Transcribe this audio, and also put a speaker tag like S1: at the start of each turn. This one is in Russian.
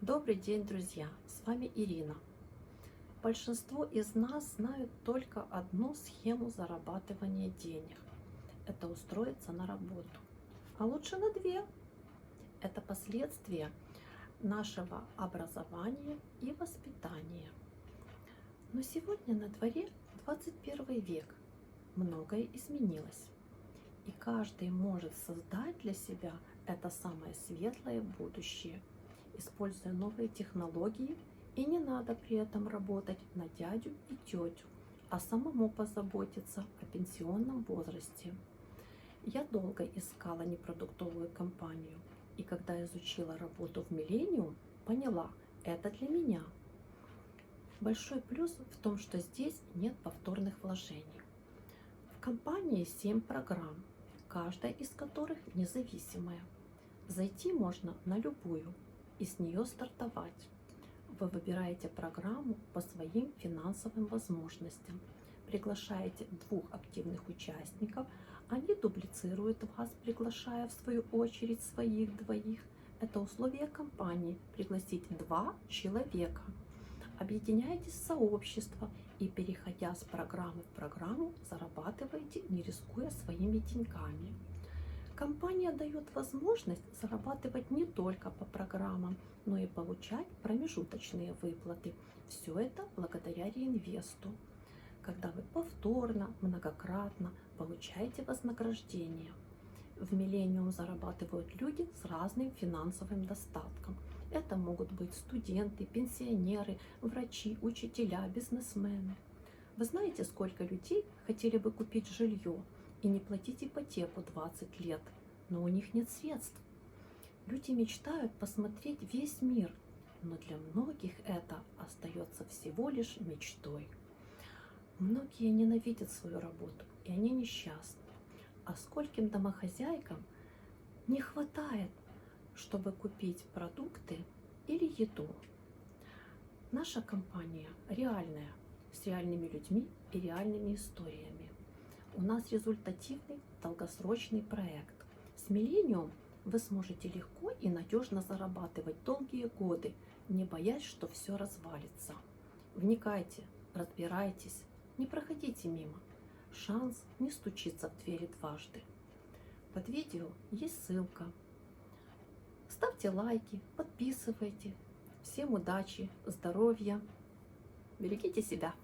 S1: Добрый день, друзья! С вами Ирина. Большинство из нас знают только одну схему зарабатывания денег. Это устроиться на работу. А лучше на две. Это последствия нашего образования и воспитания. Но сегодня на дворе 21 век. Многое изменилось. И каждый может создать для себя это самое светлое будущее, используя новые технологии, и не надо при этом работать на дядю и тетю, а самому позаботиться о пенсионном возрасте. Я долго искала непродуктовую компанию, и когда изучила работу в Millennium, поняла, это для меня. Большой плюс в том, что здесь нет повторных вложений. В компании 7 программ, каждая из которых независимая. Зайти можно на любую и с нее стартовать. Вы выбираете программу по своим финансовым возможностям, приглашаете 2 активных участников, они дублицируют вас, приглашая в свою очередь своих 2. Это условие компании – пригласить 2 человека. Объединяйтесь в сообщество и, переходя с программы в программу, зарабатываете, не рискуя своими деньгами. Компания дает возможность зарабатывать не только по программам, но и получать промежуточные выплаты. Все это благодаря реинвесту, когда вы повторно, многократно получаете вознаграждение. В Millennium зарабатывают люди с разным финансовым достатком. Это могут быть студенты, пенсионеры, врачи, учителя, бизнесмены. Вы знаете, сколько людей хотели бы купить жилье и не платить ипотеку 20 лет, но у них нет средств? Люди мечтают посмотреть весь мир, но для многих это остается всего лишь мечтой. Многие ненавидят свою работу, и они несчастны. А скольким домохозяйкам не хватает, чтобы купить продукты или еду? Наша компания реальная, с реальными людьми и реальными историями. У нас результативный долгосрочный проект. С Millennium вы сможете легко и надежно зарабатывать долгие годы, не боясь, что все развалится. Вникайте, разбирайтесь, не проходите мимо. Шанс не стучится в двери дважды. Под видео есть ссылка. Ставьте лайки, подписывайте. Всем удачи, здоровья. Берегите себя.